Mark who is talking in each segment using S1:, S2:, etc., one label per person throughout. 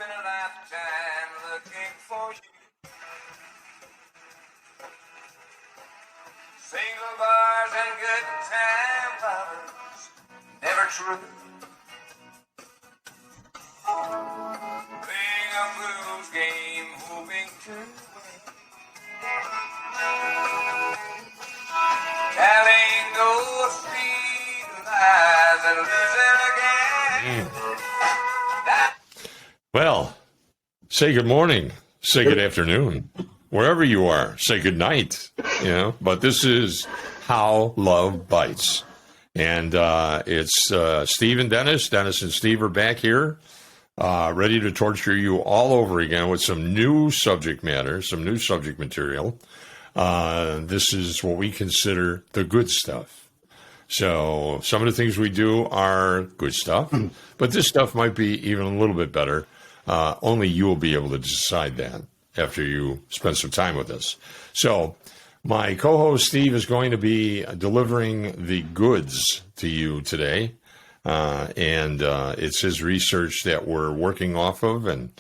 S1: spent a lifetime looking for you. Single bars and good time lovers, never true. Playing a blues game, hoping to win. Telling those sweet lies and losing again.
S2: Well, say good morning, say good afternoon, wherever you are, say good night, but this is How Love Bites. And it's Steve and Dennis. Dennis and Steve are back here, ready to torture you all over again with some new subject matter, some new subject material. This is what we consider the good stuff. So some of the things we do are good stuff, but this stuff might be even a little bit better. Only you will be able to decide that after you spend some time with us. So my co-host Steve is going to be delivering the goods to you today. And it's his research that we're working off of, and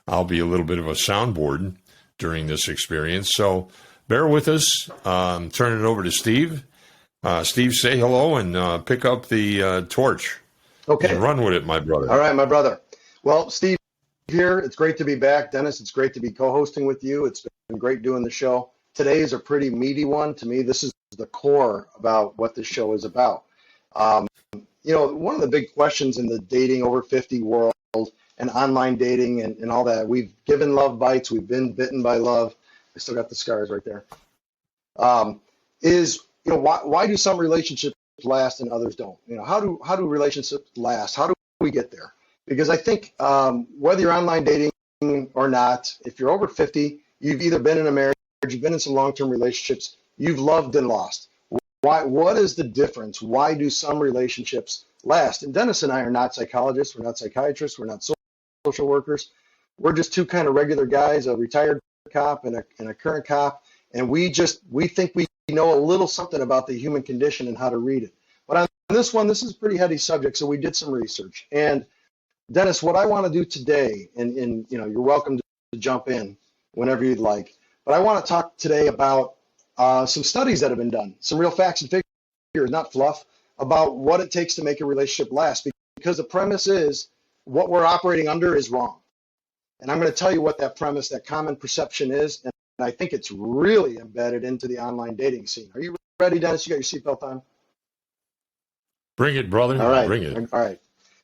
S2: I'll be a little bit of a soundboard during this experience. So bear with us. Turn it over to Steve. Steve, say hello and pick up the torch.
S3: Okay.
S2: And run with it, my brother.
S3: All right, my brother. Well, Steve here. It's great to be back. Dennis, it's great to be co-hosting with you. It's been great doing the show. Today is a pretty meaty one. To me, this is the core about what this show is about. One of the big questions in the dating over 50 world and online dating and all that, we've given love bites. We've been bitten by love. I still got the scars right there. Why do some relationships last and others don't? How do relationships last? How do we get there? Because I think whether you're online dating or not, if you're over 50, you've either been in a marriage, you've been in some long-term relationships, you've loved and lost. What is the difference? Why do some relationships last? And Dennis and I are not psychologists, we're not psychiatrists, we're not social workers. We're just two kind of regular guys, a retired cop and a current cop, and we think we know a little something about the human condition and how to read it. But on this one, this is a pretty heady subject, so we did some research. And Dennis, what I want to do today, and you're welcome to jump in whenever you'd like, but I want to talk today about some studies that have been done, some real facts and figures, not fluff, about what it takes to make a relationship last. Because the premise is what we're operating under is wrong. And I'm going to tell you what that premise, that common perception is, and I think it's really embedded into the online dating scene. Are you ready, Dennis? You got your seatbelt on?
S2: Bring it, brother.
S3: All right.
S2: Bring it.
S3: All right.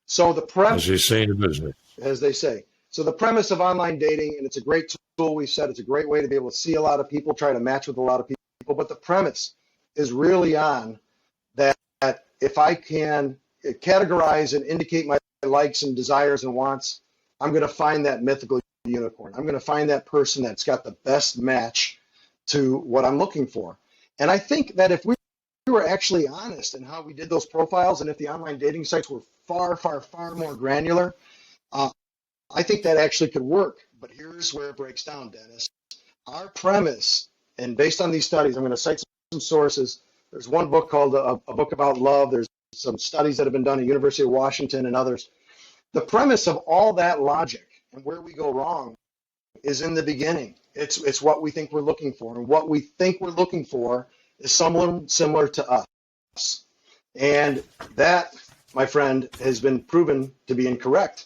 S3: So the premise,
S2: as they say in the business,
S3: as they say. So the premise of online dating, and it's a great tool. We said it's a great way to be able to see a lot of people, try to match with a lot of people. But the premise is really on that if I can categorize and indicate my likes and desires and wants, I'm going to find that mythical unicorn. I'm going to find that person that's got the best match to what I'm looking for. And I think that if we were actually honest in how we did those profiles, and if the online dating sites were far, far, far more granular, I think that actually could work. But here's where it breaks down, Dennis. Our premise, and based on these studies, I'm going to cite some sources. There's one book called A Book About Love. There's some studies that have been done at University of Washington and others. The premise of all that logic and where we go wrong is in the beginning. It's what we think we're looking for. And what we think we're looking for is someone similar to us. And that, my friend, has been proven to be incorrect.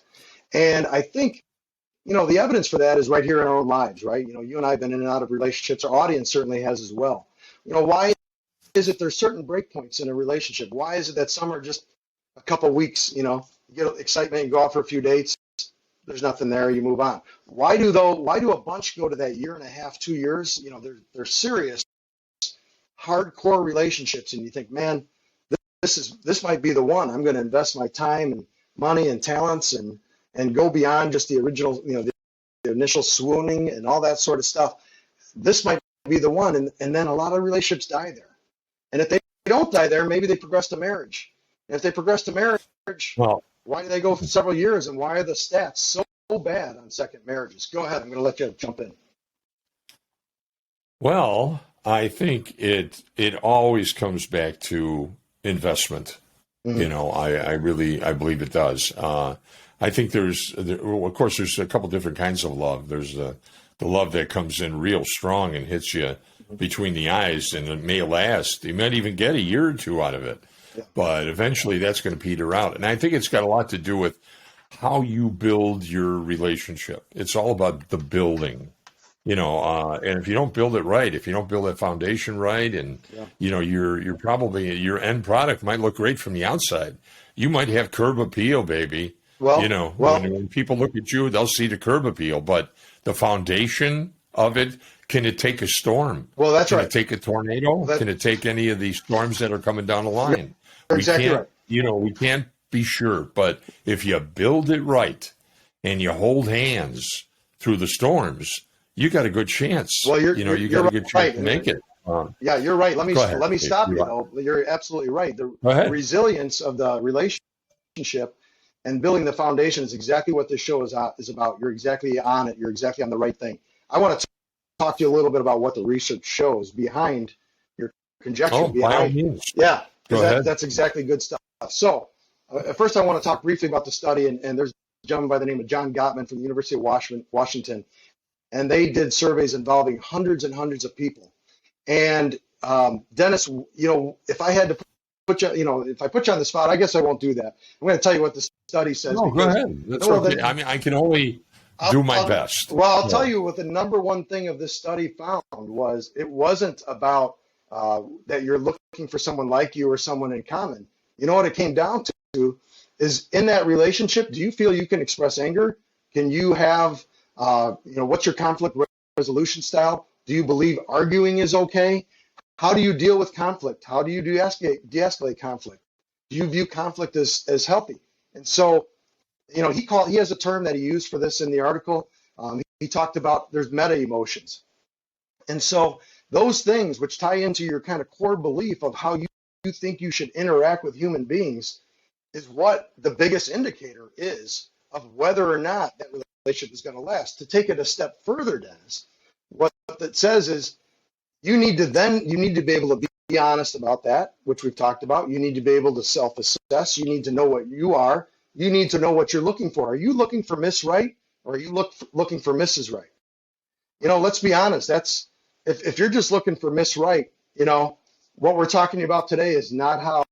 S3: And I think, the evidence for that is right here in our own lives, right? You and I have been in and out of relationships. Our audience certainly has as well. Why is it there's certain breakpoints in a relationship? Why is it that some are just a couple of weeks, you get excitement, you go out for a few dates, there's nothing there, you move on. Why do a bunch go to that year and a half, 2 years? They're serious, hardcore relationships, and you think, man, this might be the one. I'm going to invest my time and money and talents and go beyond just the original, the initial swooning and all that sort of stuff. This might be the one, and then a lot of relationships die there. And if they don't die there, maybe they progress to marriage. And if they progress to marriage, why do they go for several years, and why are the stats so bad on second marriages? Go ahead. I'm going to let you jump in.
S2: Well, I think it always comes back to investment. Mm-hmm. I believe it does. I think well, of course, there's a couple different kinds of love. There's the love that comes in real strong and hits you between the eyes, and it may last. You might even get a year or two out of it, but eventually that's going to peter out. And I think it's got a lot to do with how you build your relationship. It's all about the building, and if you don't build it right, if you don't build that foundation right, and you're probably, your end product might look great from the outside. You might have curb appeal, baby. Well, when people look at you, they'll see the curb appeal, but the foundation of it, can it take a storm?
S3: Well, that's right.
S2: Can it take a tornado? Can it take any of these storms that are coming down the line?
S3: You're exactly right.
S2: We can't be sure, but if you build it right and you hold hands through the storms, you got a good chance.
S3: Well,
S2: you got a good chance to make it.
S3: Yeah, you're right. Let me stop you though. You're absolutely right. The resilience of the relationship and building the foundation is exactly what this show is about. You're exactly on it. You're exactly on the right thing. I want to talk to you a little bit about what the research shows behind your conjecture. Yeah, that's exactly good stuff. So first I want to talk briefly about the study, and there's a gentleman by the name of John Gottman from the University of Washington, and they did surveys involving hundreds and hundreds of people. And Dennis, if I had to put you, if I put you on the spot, I guess I won't do that. I'm going to tell you what the study says.
S2: No, go ahead. That's okay. I mean, I can only do my best.
S3: Well, I'll tell you what the number one thing of this study found was it wasn't about that you're looking for someone like you or someone in common. You know what it came down to is in that relationship, do you feel you can express anger? Can you have, what's your conflict resolution style? Do you believe arguing is okay? How do you deal with conflict? How do you de-escalate conflict? Do you view conflict as healthy? And so, he has a term that he used for this in the article. He talked about there's meta emotions. And so those things which tie into your kind of core belief of how you think you should interact with human beings is what the biggest indicator is of whether or not that relationship is going to last. To take it a step further, Dennis, what that says is you need to be able to be honest about that, which we've talked about. You need to be able to self-assess. You need to know what you are. You need to know what you're looking for. Are you looking for Miss Right, or are you looking for Mrs. Right? Let's be honest. That's if you're just looking for Miss Right, what we're talking about today is not how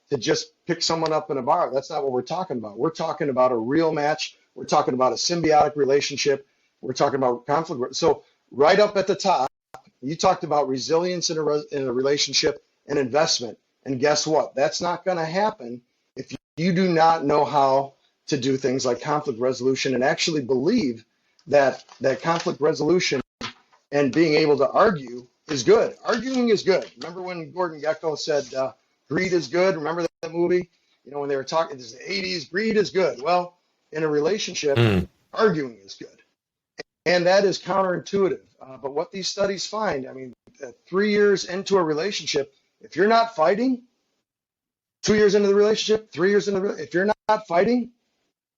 S3: to just pick someone up in a bar. That's not what we're talking about. We're talking about a real match. We're talking about a symbiotic relationship. We're talking about conflict. So right up at the top, you talked about resilience in a relationship and investment. And guess what? That's not going to happen if you do not know how to do things like conflict resolution and actually believe that conflict resolution and being able to argue is good. Arguing is good. Remember when Gordon Gekko said, greed is good? Remember that movie? When they were talking, this is the 80s, greed is good. Well, in a relationship, arguing is good. And that is counterintuitive. But what these studies find, 3 years into a relationship, if you're not fighting, 2 years into the relationship, 3 years into if you're not fighting,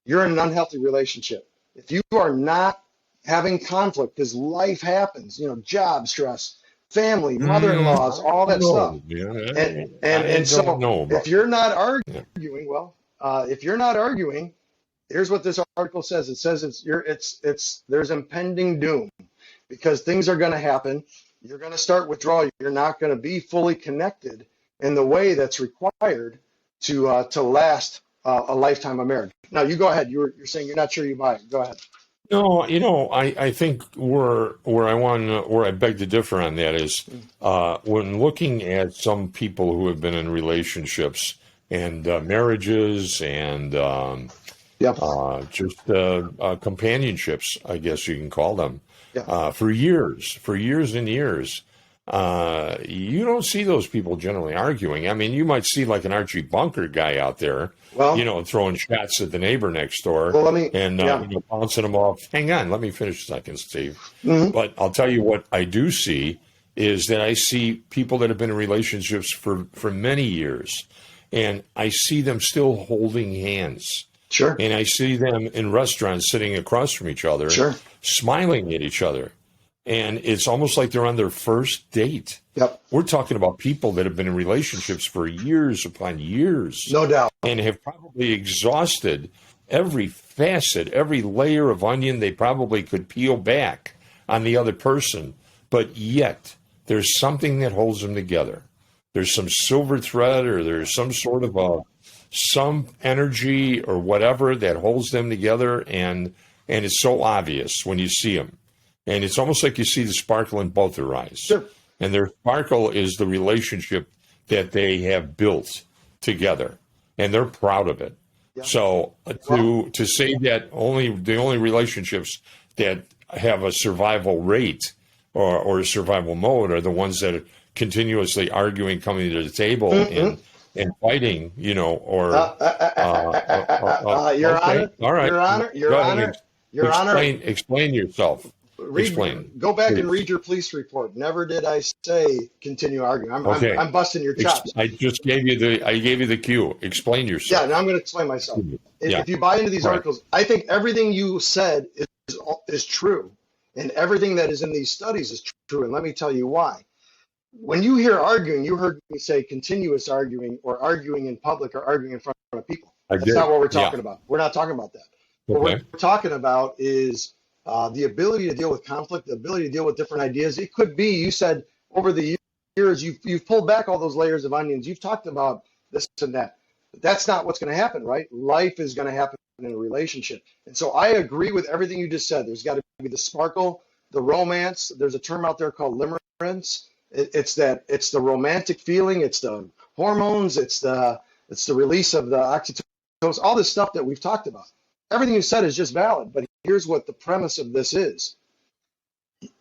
S3: you're in an unhealthy relationship. If you are not having conflict, because life happens, job stress, family, mother-in-laws, all that stuff. And so if you're not arguing, if you're not arguing, here's what this article says. It says there's impending doom because things are going to happen. You're going to start withdrawal. You're not going to be fully connected in the way that's required to last a lifetime of marriage. Now you go ahead. You're saying you're not sure you buy it. Go ahead.
S2: No, I think where I beg to differ on that is when looking at some people who have been in relationships and marriages and just companionships, I guess you can call them, for years and years. You don't see those people generally arguing. You might see like an Archie Bunker guy out there, throwing shots at the neighbor next door bouncing them off. Hang on, let me finish a second, Steve. Mm-hmm. But I'll tell you what I do see is that I see people that have been in relationships for many years, and I see them still holding hands.
S3: Sure.
S2: And I see them in restaurants sitting across from each other, smiling at each other. And it's almost like they're on their first date.
S3: Yep.
S2: We're talking about people that have been in relationships for years upon years.
S3: No doubt.
S2: And have probably exhausted every facet, every layer of onion they probably could peel back on the other person, but yet there's something that holds them together. There's some silver thread, or there's some sort of some energy or whatever that holds them together, and it's so obvious when you see them. And it's almost like you see the sparkle in both their eyes.
S3: Sure.
S2: And their sparkle is the relationship that they have built together, and they're proud of it. Yeah. So to say that the only relationships that have a survival rate or a survival mode are the ones that are continuously arguing, coming to the table, and fighting, or
S3: Your
S2: okay.
S3: Honor,
S2: All right,
S3: Your Honor,
S2: explain yourself.
S3: Go back and read your police report. Never did I say continue arguing. I'm busting your chops.
S2: I just gave you the cue. Explain yourself.
S3: Yeah, now I'm going to explain myself. If you buy into these articles, I think everything you said is true, and everything that is in these studies is true. And let me tell you why. When you hear arguing, you heard me say continuous arguing, or arguing in public, or arguing in front of people. That's not what we're talking about. We're not talking about that. What we're talking about is the ability to deal with conflict, the ability to deal with different ideas. It could be, you said, over the years, you've pulled back all those layers of onions. You've talked about this and that. But that's not what's going to happen, right? Life is going to happen in a relationship. And so I agree with everything you just said. There's got to be the sparkle, the romance. There's a term out there called limerence. It's the romantic feeling. It's the hormones. It's the release of the oxytocin, all this stuff that we've talked about. Everything you said is just valid, but here's what the premise of this is.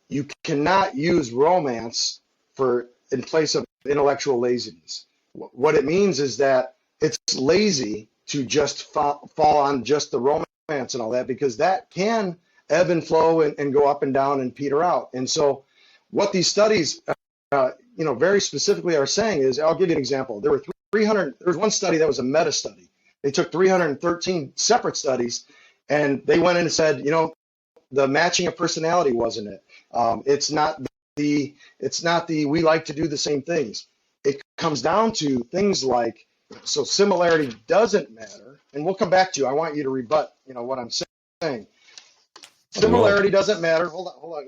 S3: You cannot use romance in place of intellectual laziness. What it means is that it's lazy to just fall on just the romance and all that, because that can ebb and flow and go up and down and peter out. And so what these studies, very specifically are saying is, I'll give you an example. There was one study that was a meta study. They took 313 separate studies, and they went in and said, the matching of personality wasn't it. It's not the we like to do the same things. It comes down to things like, so similarity doesn't matter. And we'll come back to you. I want you to rebut, what I'm saying. Similarity doesn't matter. Hold on.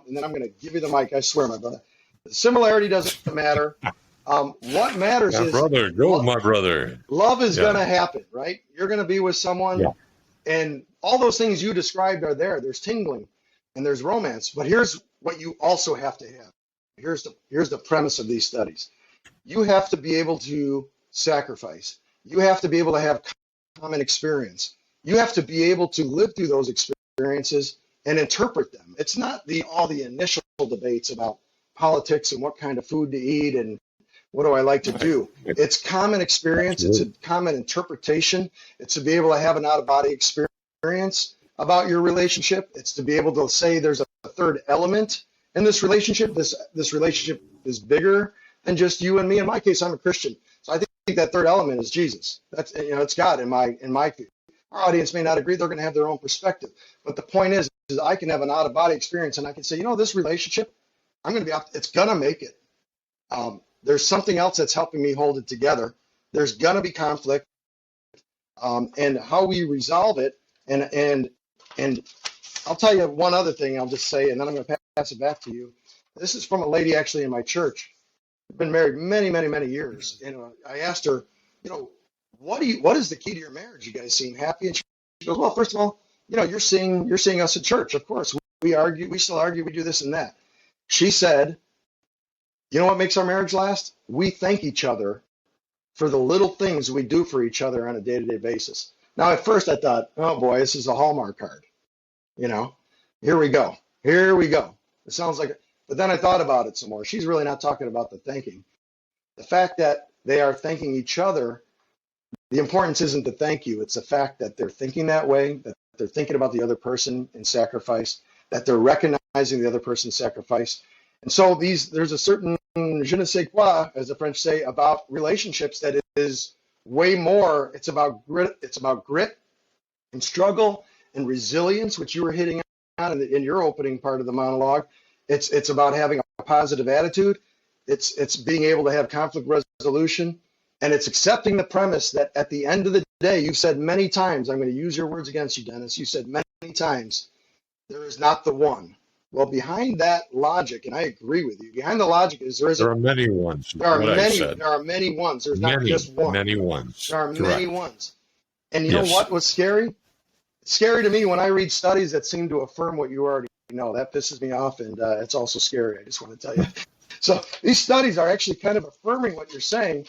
S3: And then I'm going to give you the mic. I swear, my brother. Similarity doesn't matter. What matters is,
S2: my brother.
S3: Love is going to happen, right? You're going to be with someone, and all those things you described are there. There's tingling and there's romance. But here's what you also have to have. Here's the premise of these studies. You have to be able to sacrifice. You have to be able to have common experience. You have to be able to live through those experiences and interpret them. It's not all the initial debates about politics and what kind of food to eat and what do I like to do. It's common experience. It's a common interpretation. It's to be able to have an out-of-body experience about your relationship. It's to be able to say there's a third element in this relationship. This relationship is bigger than just you and me. In my case, I'm a Christian, so I think that third element is Jesus. That's it's God in my view. Our audience may not agree. They're going to have their own perspective. But the point is I can have an out-of-body experience, and I can say, this relationship, it's going to make it. There's something else that's helping me hold it together. There's going to be conflict, and how we resolve it. And I'll tell you one other thing. I'll just say, and then I'm going to pass it back to you. This is from a lady actually in my church. I've been married many, many, many years. And I asked her, what is the key to your marriage? You guys seem happy. And she goes, well, first of all, you're seeing us at church. Of course, we argue, we still argue, we do this and that. She said, you know what makes our marriage last? We thank each other for the little things we do for each other on a day-to-day basis. Now, at first I thought, oh boy, this is a Hallmark card. Here we go. It sounds like, but then I thought about it some more. She's really not talking about the thanking. The fact that they are thanking each other, the importance isn't the thank you. It's the fact that they're thinking that way, that they're thinking about the other person in sacrifice, that they're recognizing the other person's sacrifice. And so there's a certain je ne sais quoi, as the French say, about relationships that is way more. It's about grit and struggle and resilience, which you were hitting on in your opening part of the monologue. It's about having a positive attitude. It's being able to have conflict resolution, and it's accepting the premise that at the end of the today, you've said many times, I'm going to use your words against you, Dennis. You said many times, there is not the one. Well, behind that logic, and I agree with you, behind the logic is there
S2: There
S3: isn't.
S2: are many ones.
S3: There are
S2: What I
S3: many.
S2: said.
S3: There are many ones. There's not
S2: Many,
S3: just one.
S2: many ones.
S3: There are
S2: Correct.
S3: many ones. And you know
S2: Yes.
S3: what was scary? It's scary to me when I read studies that seem to affirm what you already know. That pisses me off, and it's also scary. I just want to tell you. So these studies are actually kind of affirming what you're saying,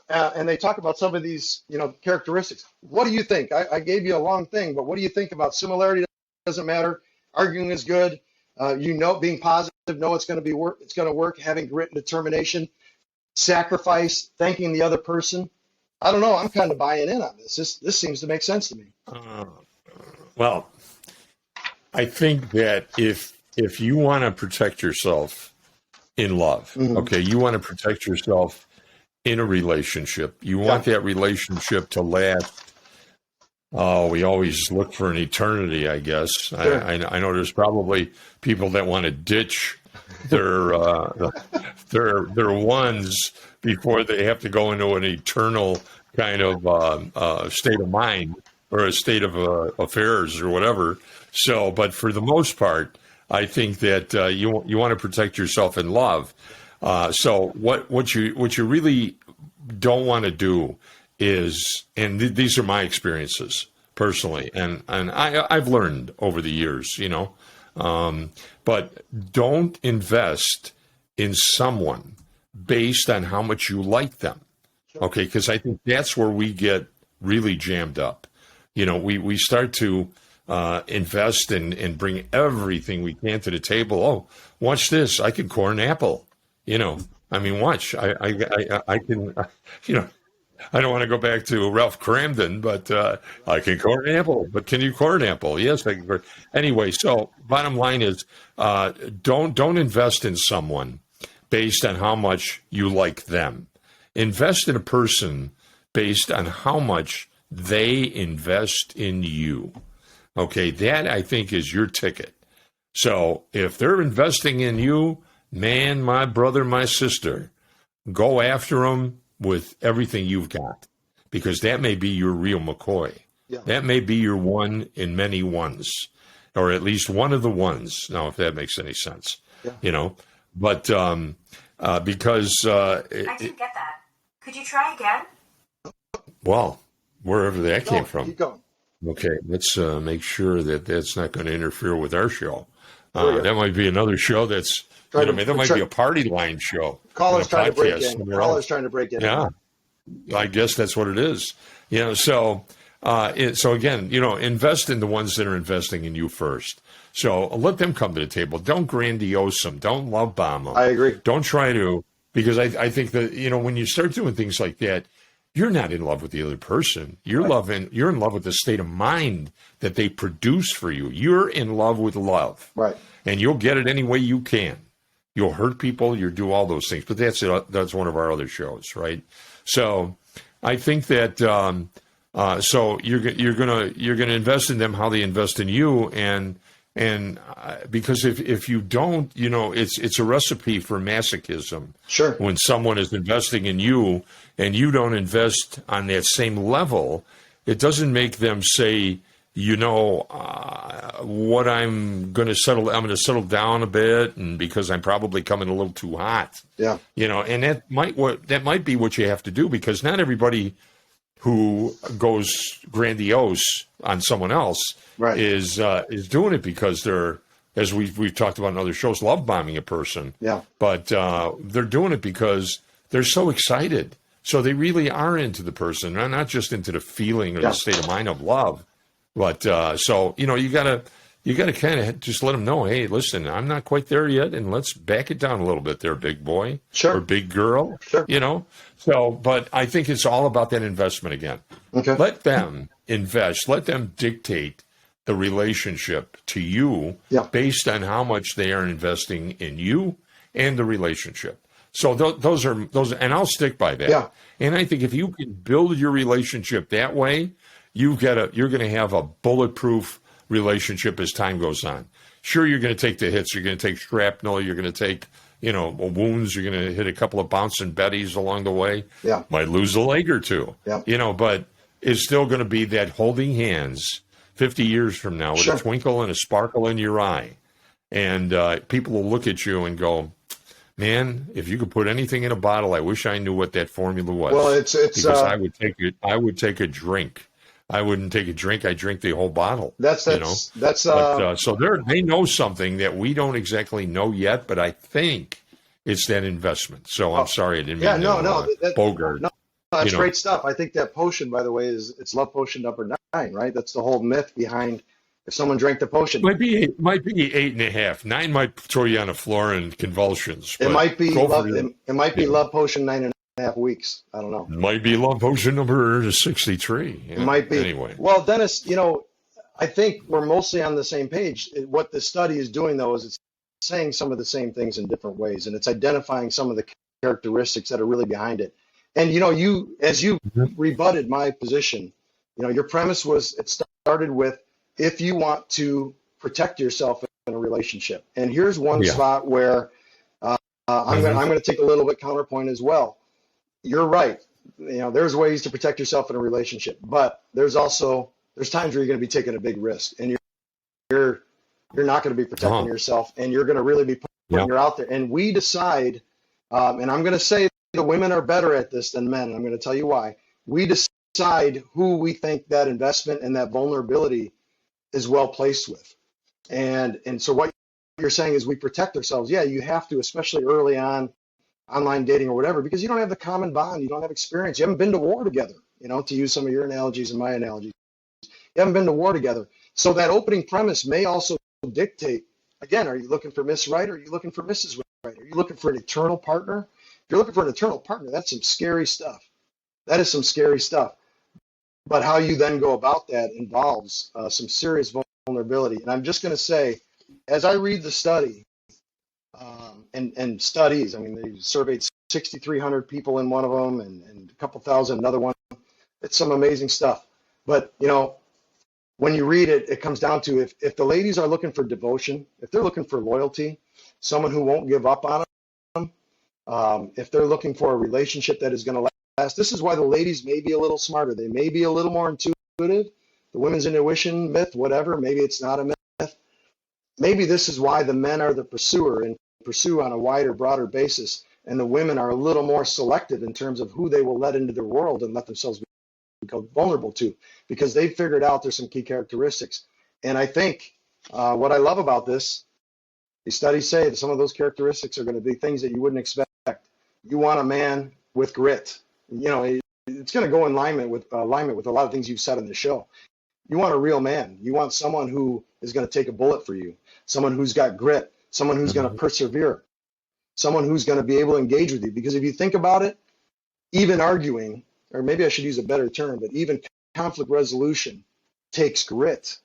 S3: and they talk about some of these, characteristics. What do you think? I gave you a long thing, but what do you think about similarity? Doesn't matter. Arguing is good. Being positive, know it's going to be work. It's going to work. Having grit and determination, sacrifice, thanking the other person. I don't know. I'm kind of buying in on this. This seems to make sense to me.
S2: Well, I think that if you want to protect yourself in love,
S3: Mhm.
S2: okay, you want to protect yourself in a relationship. You want that relationship to last. Oh, we always look for an eternity, I guess.
S3: Sure.
S2: I know there's probably people that want to ditch their ones before they have to go into an eternal kind of state of mind or a state of affairs or whatever. So, but for the most part, I think that you want to protect yourself in love. So what you really don't want to do is, and these are my experiences personally, and I've learned over the years, but don't invest in someone based on how much you like them. Okay, because I think that's where we get really jammed up. We start to invest and bring everything we can to the table. Oh, watch this! I can core an apple. Watch. I can. I don't want to go back to Ralph Cramden, but I can core an apple. But can you core an apple? Yes, I can. Anyway, so bottom line is, don't invest in someone based on how much you like them. Invest in a person based on how much they invest in you. Okay, that I think is your ticket. So if they're investing in you, man, my brother, my sister, go after them with everything you've got, because that may be your real McCoy.
S3: Yeah.
S2: That may be your one in many ones, or at least one of the ones. Now, if that makes any sense, but because
S4: I didn't get that. Could you try again?
S2: Well, wherever that came
S3: Keep
S2: from.
S3: going.
S2: Okay, let's make sure that that's not going to interfere with our show.
S3: Oh, yeah.
S2: That might be another show that's, that might be a party line show.
S3: Callers
S2: a
S3: trying to break
S2: podcast
S3: in.
S2: somewhere
S3: Callers
S2: else.
S3: trying to break in.
S2: Yeah, I guess that's what it is. So again, invest in the ones that are investing in you first. So let them come to the table. Don't grandiose them. Don't love bomb them.
S3: I agree.
S2: Don't try to, because I think that, when you start doing things like that, you're not in love with the other person. You're in love with the state of mind that they produce for you. You're in love with love.
S3: Right.
S2: And you'll get it any way you can. You'll hurt people. You'll do all those things. But that's one of our other shows, right? So I think that so you're gonna invest in them how they invest in you, and because if you don't, it's a recipe for masochism.
S3: Sure.
S2: When someone is investing in you and you don't invest on that same level, it doesn't make them say, what I'm going to settle down a bit, and because I'm probably coming a little too hot.
S3: Yeah.
S2: And that might be what you have to do, because not everybody who goes grandiose on someone else
S3: Right.
S2: is doing it because they're, as we've talked about in other shows, love bombing a person.
S3: Yeah.
S2: But they're doing it because they're so excited. So they really are into the person, not just into the feeling or the state of mind of love. But so you gotta kind of just let them know, hey, listen, I'm not quite there yet, and let's back it down a little bit, there, big boy,
S3: Sure.
S2: or big girl.
S3: Sure.
S2: So, but I think it's all about that investment again.
S3: Okay.
S2: Let them invest. Let them dictate the relationship to you based on how much they are investing in you and the relationship. So those are, and I'll stick by that.
S3: Yeah.
S2: And I think if you can build your relationship that way, you're going to have a bulletproof relationship as time goes on. Sure, you're going to take the hits. You're going to take shrapnel. You're going to take, wounds. You're going to hit a couple of bouncing betties along the way.
S3: Yeah.
S2: Might lose a leg or two.
S3: Yeah.
S2: But is still going to be that holding hands 50 years from now with
S3: Sure.
S2: a twinkle and a sparkle in your eye. And people will look at you and go, man, if you could put anything in a bottle, I wish I knew what that formula was.
S3: Well, it's
S2: because I would take it. I would take a drink. I wouldn't take a drink. I drink the whole bottle. So they know something that we don't exactly know yet, but I think it's that investment. So I'm sorry I didn't mean Bogart.
S3: No, that's great stuff. I think that potion, by the way, it's love potion number 9, right? That's the whole myth behind if someone drank the potion.
S2: Might be 8.5. 9 might throw you on the floor in convulsions.
S3: It might be love potion 9.5 weeks. I don't know.
S2: Might be love potion number 63.
S3: It might be.
S2: Anyway.
S3: Well, Dennis, I think we're mostly on the same page. What the study is doing, though, is it's saying some of the same things in different ways, and it's identifying some of the characteristics that are really behind it. And as you rebutted my position, your premise was it started with if you want to protect yourself in a relationship. And here's one spot where I'm going to take a little bit counterpoint as well. You're right. There's ways to protect yourself in a relationship, but there's times where you're going to be taking a big risk, and you're not going to be protecting yourself, and you're going to really be putting her out there. And we decide, and I'm going to say the women are better at this than men. And I'm going to tell you why. We decide who we think that investment and that vulnerability is well placed with. And so what you're saying is we protect ourselves. Yeah, you have to, especially early on, online dating or whatever, because you don't have the common bond. You don't have experience. You haven't been to war together, to use some of your analogies and my analogies. You haven't been to war together. So that opening premise may also dictate, again, are you looking for Miss Right or are you looking for Mrs. Right? Are you looking for an eternal partner? If you're looking for an eternal partner, that's some scary stuff. That is some scary stuff. But how you then go about that involves some serious vulnerability. And I'm just going to say, as I read the study and studies, they surveyed 6,300 people in one of them and a couple thousand another one. It's some amazing stuff. But, when you read it, it comes down to if the ladies are looking for devotion, if they're looking for loyalty, someone who won't give up on them, if they're looking for a relationship that is going to last, this is why the ladies may be a little smarter. They may be a little more intuitive. The women's intuition myth, whatever, maybe it's not a myth. Maybe this is why the men are the pursuer and pursue on a wider, broader basis, and the women are a little more selective in terms of who they will let into their world and let themselves become vulnerable to, because they've figured out there's some key characteristics. And I think what I love about this, the studies say that some of those characteristics are going to be things that you wouldn't expect. You want a man with grit. It's going to go in alignment with a lot of things you've said on the show. You want a real man. You want someone who is going to take a bullet for you, someone who's got grit, someone who's going to persevere, someone who's going to be able to engage with you. Because if you think about it, even arguing, or maybe I should use a better term, but even conflict resolution takes grit.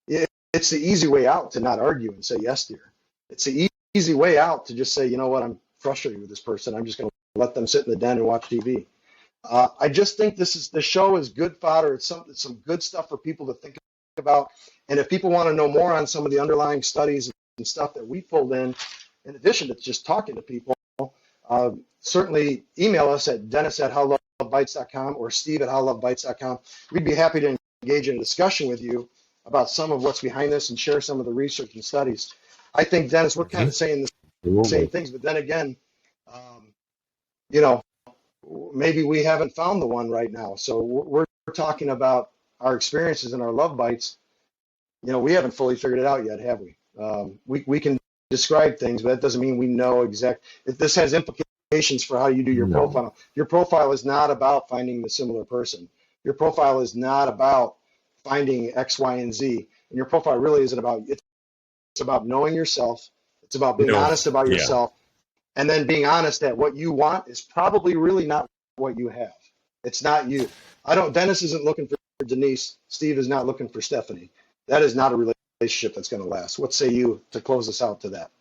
S3: It's the easy way out to not argue and say yes, dear. It's the easy way out to just say, you know what, I'm frustrated with this person. I'm just going to let them sit in the den and watch TV. I just think the show is good fodder. It's some good stuff for people to think about. And if people want to know more on some of the underlying studies and stuff that we pulled in addition to just talking to people, certainly email us at dennis@howlovebites.com or steve@howlovebites.com. We'd be happy to engage in a discussion with you about some of what's behind this and share some of the research and studies. I think, Dennis, we're kind of saying the same things, but then again, maybe we haven't found the one right now. So we're talking about our experiences and our love bites. We haven't fully figured it out yet, have we? We can describe things, but that doesn't mean we know if this has implications for how you do your profile. Your profile is not about finding the similar person. Your profile is not about finding X, Y, and Z. And your profile really isn't about, it's about knowing yourself. It's about being honest about yourself. And then being honest that what you want is probably really not what you have. It's not you. Dennis isn't looking for Denise. Steve is not looking for Stephanie. That is not a relationship that's going to last. What say you to close us out to that?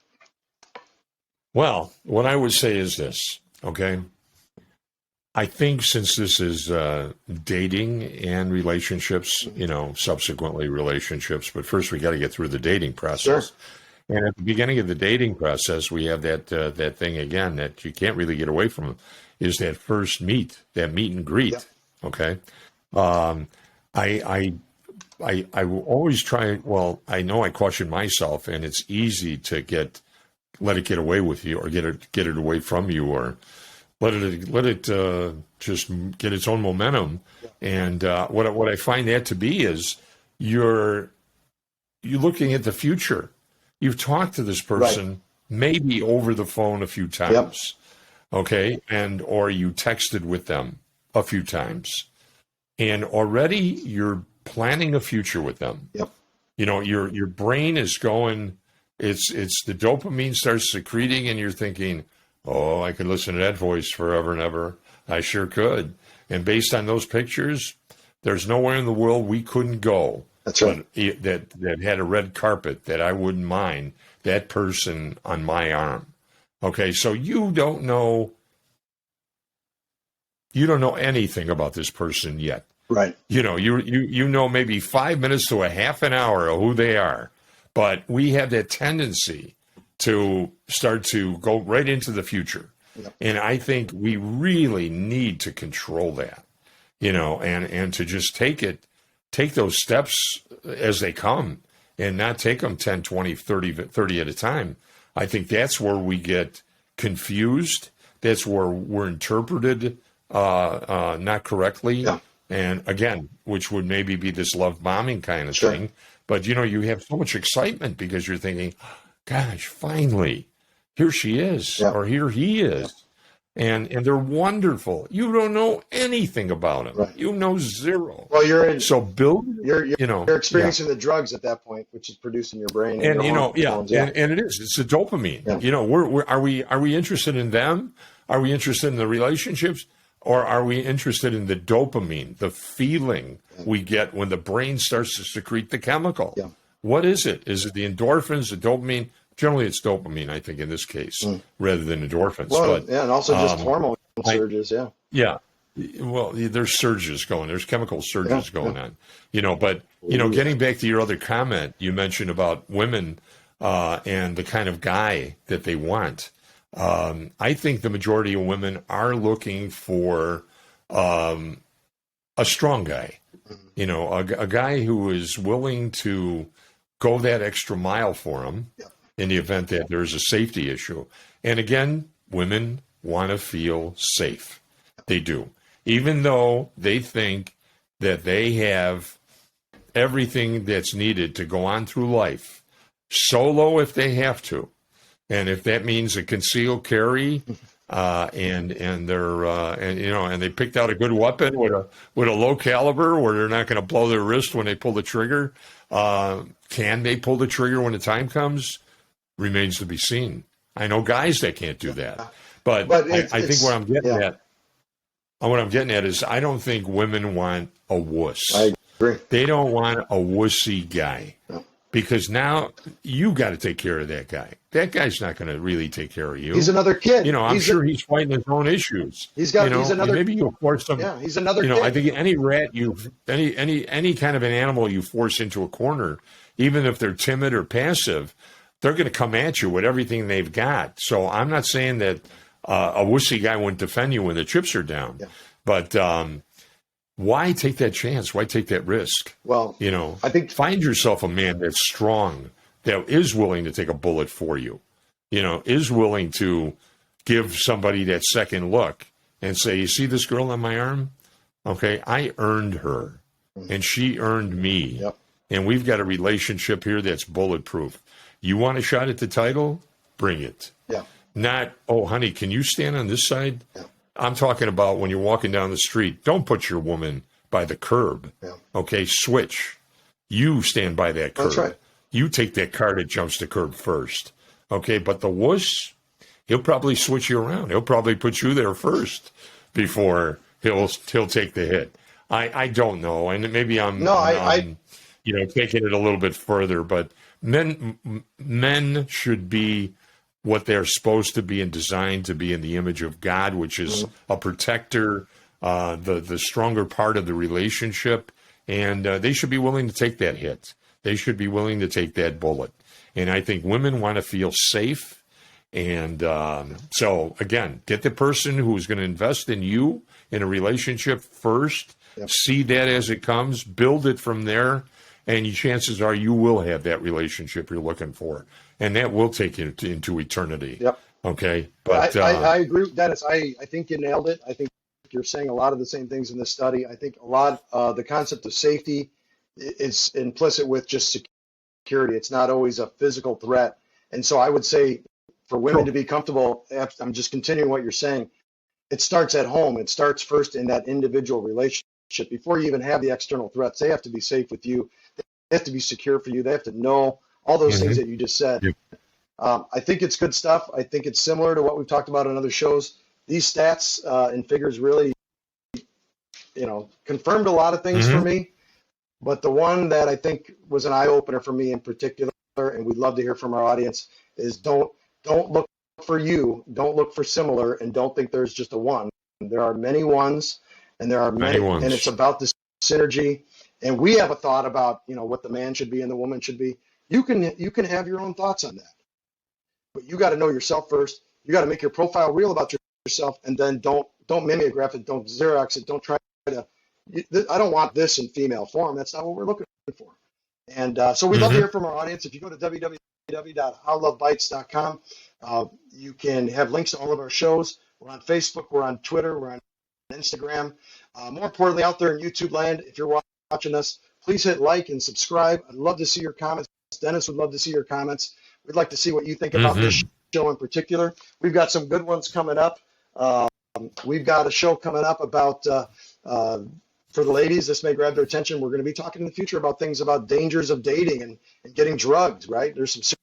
S2: Well, what I would say is this, okay? I think since this is dating and relationships, subsequently relationships, but first we got to get through the dating process. Sure. And at the beginning of the dating process, we have that thing again that you can't really get away from, is that first meet, that meet and greet, okay? Um, I will always try. Well, I know I caution myself, and it's easy to let it get away with you, or get it away from you, or let it just get its own momentum. And what I find that to be is you're looking at the future. You've talked to this person maybe over the phone a few times, okay, or you texted with them a few times, and already you're planning a future with them.
S3: Yep.
S2: You know, your brain is going. It's the dopamine starts secreting, and you're thinking, "Oh, I could listen to that voice forever and ever. I sure could." And based on those pictures, there's nowhere in the world we couldn't go.
S3: That's right.
S2: That had a red carpet that I wouldn't mind that person on my arm. Okay, so you don't know anything about this person yet.
S3: Right.
S2: You know, you know maybe 5 minutes to a half an hour of who they are, but we have that tendency to start to go right into the future. Yep. And I think we really need to control that, you know, and to just take those steps as they come and not take them 10, 20, 30 at a time. I think that's where we get confused. That's where we're interpreted not correctly.
S3: Yeah.
S2: And again, which would maybe be this love bombing kind of thing. But, you know, you have so much excitement because you're thinking, gosh, finally, here she is, or here he is. And they're wonderful. You don't know anything about them.
S3: Right.
S2: You know zero.
S3: Well, you're experiencing the drugs at that point, which is produced in your brain.
S2: And it is. It's the dopamine. Yeah. You know, are we interested in them? Are we interested in the relationships? Or are we interested in the dopamine, the feeling we get when the brain starts to secrete the chemical? Yeah. What is it? Is it the endorphins, the dopamine? Generally, it's dopamine, I think, in this case, rather than endorphins.
S3: Well, and also just hormone surges,
S2: Yeah. Well, there's surges going. There's chemical surges going on. You know, but, you know, getting back to your other comment, you mentioned about women and the kind of guy that they want. I think the majority of women are looking for a strong guy, you know, a guy who is willing to go that extra mile for them in the event that there's a safety issue. And again, women want to feel safe. They do. Even though they think that they have everything that's needed to go on through life, solo if they have to. And if that means a concealed carry, and they picked out a good weapon with a low caliber where they're not going to blow their wrist when they pull the trigger, can they pull the trigger when the time comes? Remains to be seen. I know guys that can't do that, but I think what I'm getting at is I don't think women want a wuss.
S3: I agree.
S2: They don't want a wussy guy. No. Because now you got to take care of that guy. That guy's not going to really take care of you.
S3: He's another kid.
S2: You know, I'm sure he's fighting his own issues.
S3: He's another.
S2: Maybe you force him.
S3: Yeah, he's another.
S2: You know,
S3: kid.
S2: I think any rat any kind of an animal you force into a corner, even if they're timid or passive, they're going to come at you with everything they've got. So I'm not saying that a wussy guy wouldn't defend you when the chips are down, but. Why take that chance? Why take that risk?
S3: Well,
S2: you know,
S3: I think
S2: find yourself a man that's strong, that is willing to take a bullet for you, you know, is willing to give somebody that second look and say, you see this girl on my arm? Okay, I earned her and she earned me.
S3: Yep.
S2: And we've got a relationship here that's bulletproof. You want a shot at the title? Bring it.
S3: Yeah.
S2: Not, oh, honey, can you stand on this side?
S3: Yeah.
S2: I'm talking about when you're walking down the street, don't put your woman by the curb. Yeah. Okay, switch. You stand by that curb.
S3: That's right.
S2: You take that car that jumps the curb first. Okay, but the wuss, he'll probably switch you around. He'll probably put you there first before he'll take the hit. I don't know, and maybe I'm taking it a little bit further, but men should be what they're supposed to be and designed to be in the image of God, which is a protector, the stronger part of the relationship. And they should be willing to take that hit. They should be willing to take that bullet. And I think women want to feel safe. And so, again, get the person who's going to invest in you in a relationship first.
S3: Yep.
S2: See that as it comes, build it from there, and chances are you will have that relationship you're looking for, and that will take you into eternity.
S3: Yep.
S2: Okay,
S3: but I agree, Dennis. I think you nailed it. I think you're saying a lot of the same things in this study. I think a lot the concept of safety is implicit with just security. It's not always a physical threat, and so I would say for women to be comfortable, I'm just continuing what you're saying. It starts at home. It starts first in that individual relationship. Before you even have the external threats, they have to be safe with you. They have to be secure for you. They have to know all those things that you just said.
S2: Yep.
S3: I think it's good stuff. I think it's similar to what we've talked about in other shows. These stats and figures really, confirmed a lot of things for me. But the one that I think was an eye opener for me in particular, and we'd love to hear from our audience, is don't look for you, don't look for similar, and don't think there's just a one. There are many ones, and there are many ones, and it's about the synergy. And we have a thought about what the man should be and the woman should be. You can have your own thoughts on that. But you got to know yourself first. You got to make your profile real about yourself, and then don't mimeograph it, don't Xerox it, don't try to. I don't want this in female form. That's not what we're looking for. And so we'd love to hear from our audience. If you go to www.howlovebites.com, you can have links to all of our shows. We're on Facebook, we're on Twitter, we're on Instagram. More importantly, out there in YouTube land, if you're watching us, please hit like and subscribe. I'd love to see your comments. Dennis would love to see your comments. We'd like to see what you think about this show in particular. We've got some good ones coming up. We've got a show coming up about, for the ladies, this may grab their attention. We're going to be talking in the future about things about dangers of dating and getting drugged, right? There's some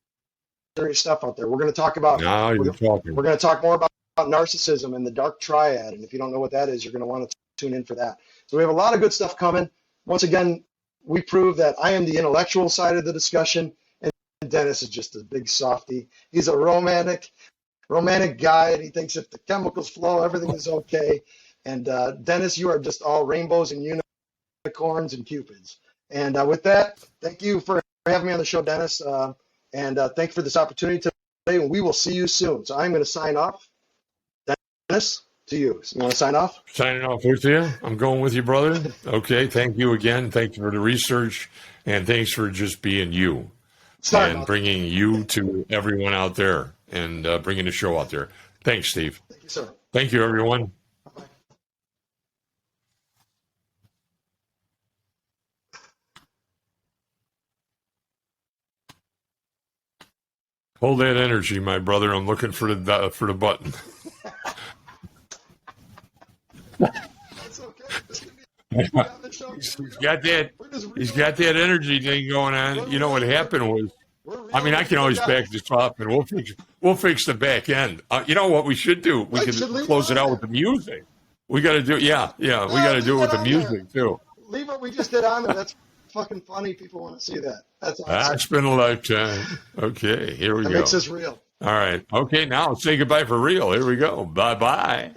S3: serious stuff out there. We're going to talk about, we're going to talk more about narcissism and the dark triad. And if you don't know what that is, you're going to want to tune in for that. So we have a lot of good stuff coming. Once again, we prove that I am the intellectual side of the discussion, and Dennis is just a big softy. He's a romantic guy, and he thinks if the chemicals flow, everything is okay. And Dennis, you are just all rainbows and unicorns and cupids. And with that, thank you for having me on the show, Dennis. And thank you for this opportunity today. And we will see you soon. So I'm going to sign off. Dennis, to you. You want to sign off?
S2: Signing off with you. I'm going with you, brother. Okay. Thank you again. Thank you for the research, and thanks for just being you and bringing you to everyone out there and bringing the show out there. Thanks, Steve.
S3: Thank you, sir.
S2: Thank you, everyone.
S3: Bye-bye.
S2: Hold that energy, my brother. I'm looking for the button.
S3: That's okay. He's
S2: got that energy thing going on. You know what happened was, I mean, I can always back this up, and we'll fix the back end. You know what we should do? We could close it out with the music. We got to do, yeah. We got to do it with the music too.
S3: Leave what we just did on there. That's fucking funny. People want to see that. That's awesome.
S2: It's been a lifetime. Okay, here we go.
S3: That makes us real.
S2: All right. Okay, now say goodbye for real. Here we go. Bye-bye.